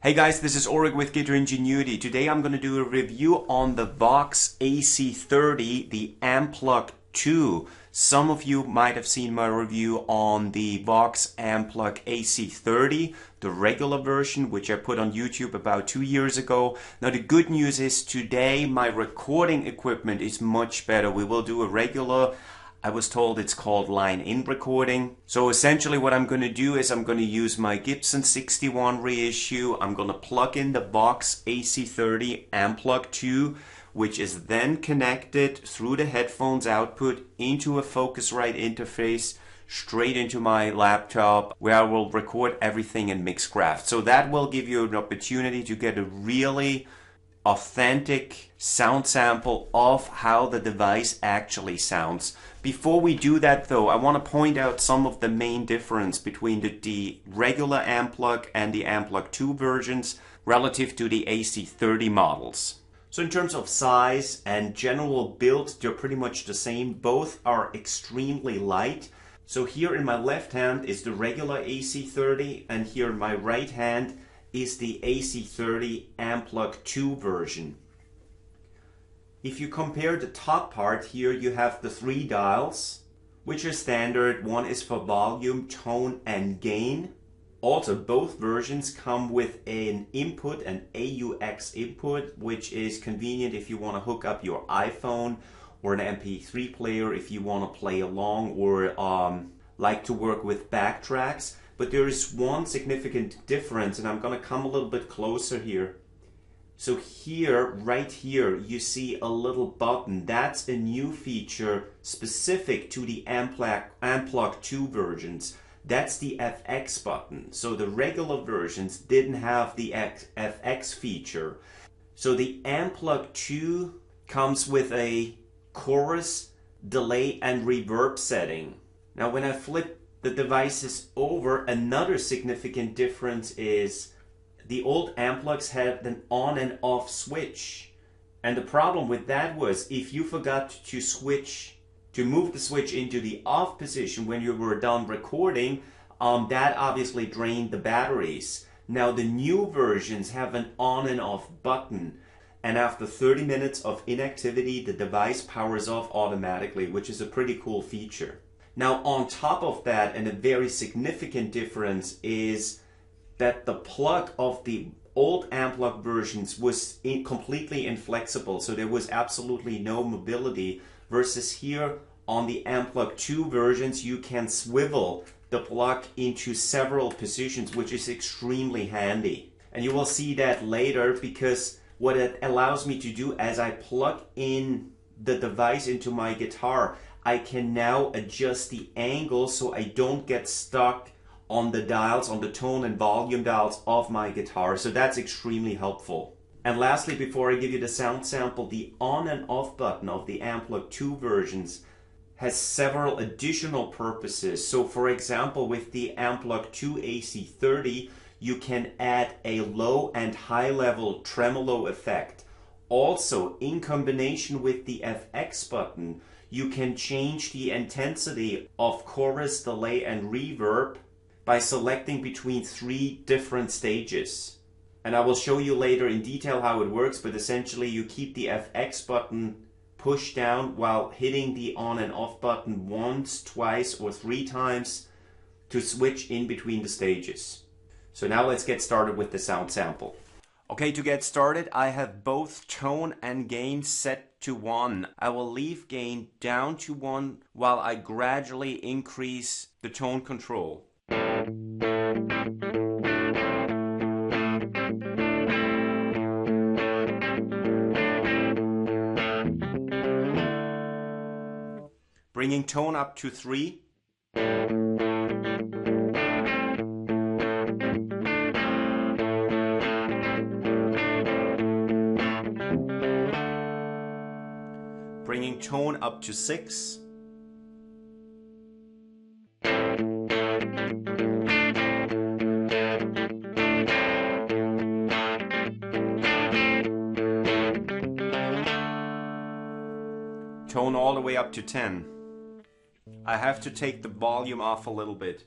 Hey guys, this is Ulrich with Guitar Ingenuity. Today I'm going to do a review on the Vox AC30, the amPlug 2. Some of you might have seen my review on the Vox amPlug AC30, the regular version, which I put on YouTube about 2 years ago. Now the good news is today my recording equipment is much better. We will do a regular, I was told it's called line-in recording. So essentially what I'm going to do is I'm going to use my Gibson 61 reissue. I'm going to plug in the Vox AC30 amPlug 2, which is then connected through the headphones output into a Focusrite interface straight into my laptop, where I will record everything in Mixcraft. So that will give you an opportunity to get a really authentic sound sample of how the device actually sounds. Before we do that though, I want to point out some of the main difference between the regular amPlug and the amPlug 2 versions relative to the AC30 models. So in terms of size and general build, they're pretty much the same. Both are extremely light. So here in my left hand is the regular AC30, and here in my right hand is the AC30 amPlug 2 version. If you compare the top part here, you have the 3 dials, which are standard. One is for volume, tone, and gain. Also, both versions come with an input, an AUX input, which is convenient if you want to hook up your iPhone or an MP3 player if you want to play along or like to work with backtracks. But there is one significant difference, and I'm going to come a little bit closer here. So here, right here, you see a little button. That's a new feature specific to the amPlug 2 versions. That's the FX button. So the regular versions didn't have the FX feature. So the amPlug 2 comes with a chorus, delay, and reverb setting. Now when I flip the devices over, another significant difference is the old amplugs had an on and off switch. And the problem with that was if you forgot to move the switch into the off position when you were done recording, that obviously drained the batteries. Now the new versions have an on and off button, and after 30 minutes of inactivity the device powers off automatically, which is a pretty cool feature. Now on top of that, and a very significant difference, is that the plug of the old amPlug versions was completely inflexible, so there was absolutely no mobility, versus here on the amPlug 2 versions you can swivel the plug into several positions, which is extremely handy. And you will see that later, because what it allows me to do as I plug in the device into my guitar, I can now adjust the angle so I don't get stuck on the dials, on the tone and volume dials of my guitar. So that's extremely helpful. And lastly, before I give you the sound sample, the on and off button of the amPlug 2 versions has several additional purposes. So for example, with the amPlug 2 AC30, you can add a low and high level tremolo effect. Also, in combination with the FX button, you can change the intensity of chorus, delay, and reverb by selecting between 3 different stages. And I will show you later in detail how it works, but essentially you keep the FX button pushed down while hitting the on and off button once, twice, or 3 times to switch in between the stages. So now let's get started with the sound sample. Okay, to get started, I have both tone and gain set to 1. I will leave gain down to 1 while I gradually increase the tone control. Bringing tone up to 3. Bringing tone up to 6. Tone all the way up to 10. I have to take the volume off a little bit.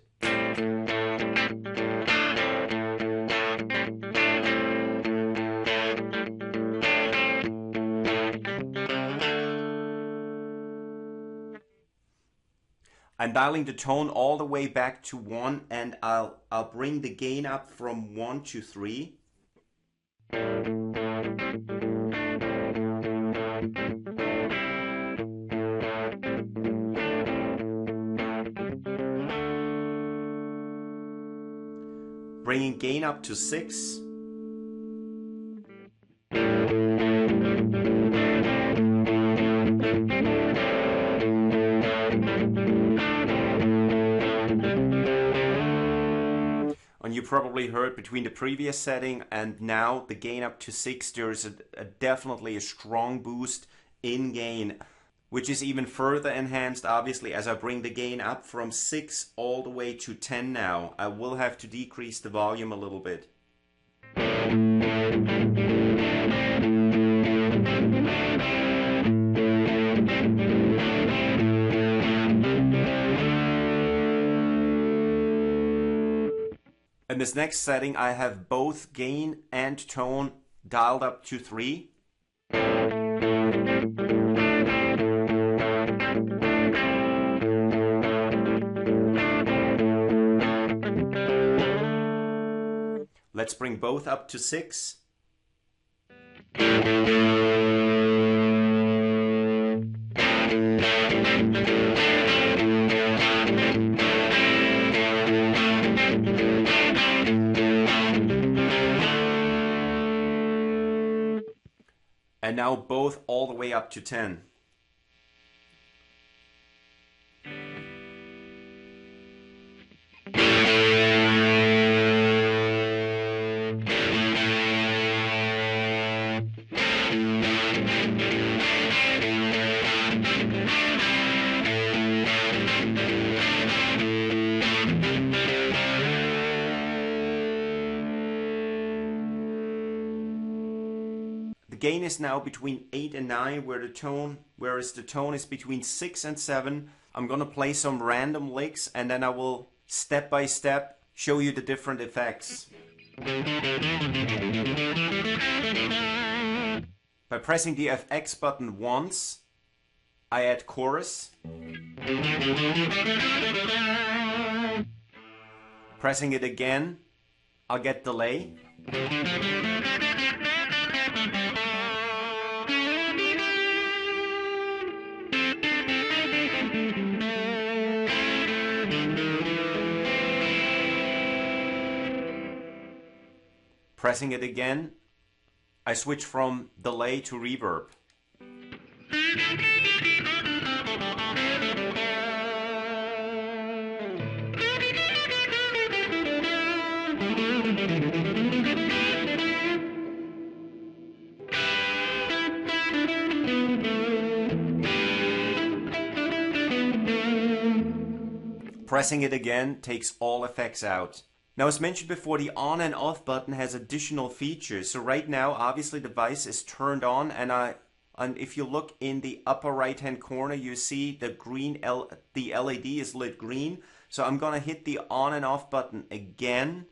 I'm dialing the tone all the way back to 1, and I'll bring the gain up from 1 to 3. Bringing gain up to 6. And you probably heard between the previous setting and now the gain up to 6, there's definitely a strong boost in gain, which is even further enhanced obviously as I bring the gain up from 6 all the way to 10 now. I will have to decrease the volume a little bit. In this next setting, I have both gain and tone dialed up to 3. Let's bring both up to 6. And now both all the way up to 10. The gain is now between 8 and 9, whereas the tone is between 6 and 7. I'm going to play some random licks and then I will step by step show you the different effects. By pressing the FX button once, I add chorus. Pressing it again, I'll get delay. Pressing it again, I switch from delay to reverb. Pressing it again takes all effects out. Now, as mentioned before, the on and off button has additional features. So right now, obviously the device is turned on, and if you look in the upper right hand corner, you see the the LED is lit green. So I'm gonna hit the on and off button again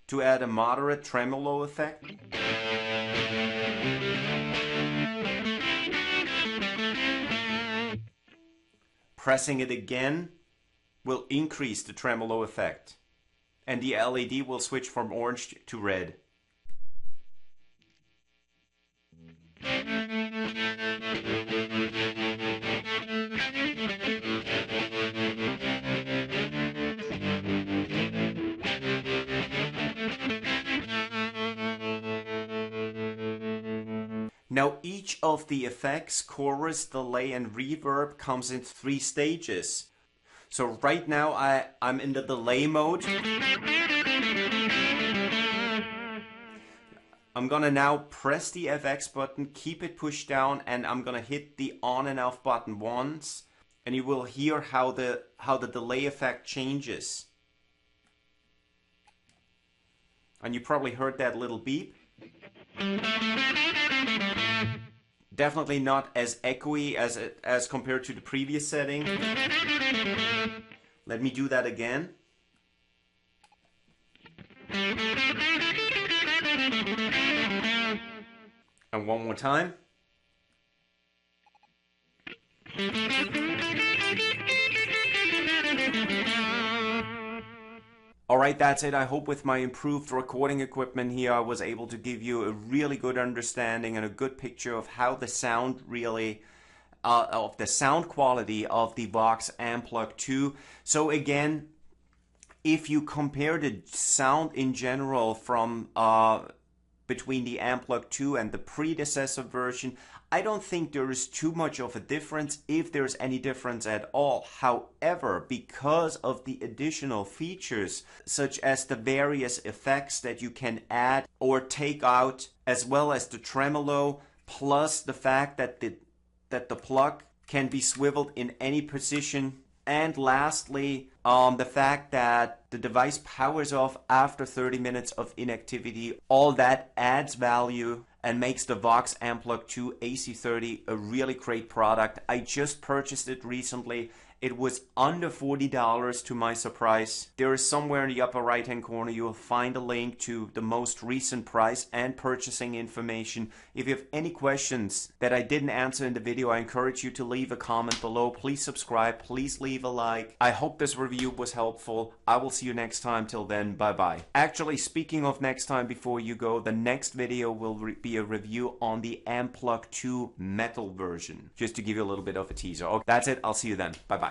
to add a moderate tremolo effect. Pressing it again will increase the tremolo effect, and the LED will switch from orange to red. Now each of the effects, chorus, delay and reverb, comes in 3 stages. So right now I'm in the delay mode. I'm gonna now press the FX button, keep it pushed down, and I'm gonna hit the on and off button once, and you will hear how the delay effect changes. And you probably heard that little beep. Definitely not as echoey as compared to the previous setting. Let me do that again. And one more time. Alright, that's it. I hope with my improved recording equipment here I was able to give you a really good understanding and a good picture of how the sound really of the sound quality of the Vox amPlug 2. So again, if you compare the sound in general from between the amPlug 2 and the predecessor version, I don't think there is too much of a difference, if there's any difference at all. However, because of the additional features, such as the various effects that you can add or take out, as well as the tremolo, plus the fact that the plug can be swiveled in any position, and lastly, the fact that the device powers off after 30 minutes of inactivity, all that adds value and makes the Vox amPlug 2 AC30 a really great product. I just purchased it recently. It was under $40 to my surprise. There is somewhere in the upper right hand corner you will find a link to the most recent price and purchasing information. If you have any questions that I didn't answer in the video, I encourage you to leave a comment below. Please subscribe, please leave a like. I hope this review was helpful. I will see you next time. Till then, bye bye. Actually, speaking of next time, before you go, the next video will be a review on the amPlug 2 metal version, just to give you a little bit of a teaser. Okay, that's it. I'll see you then. Bye bye.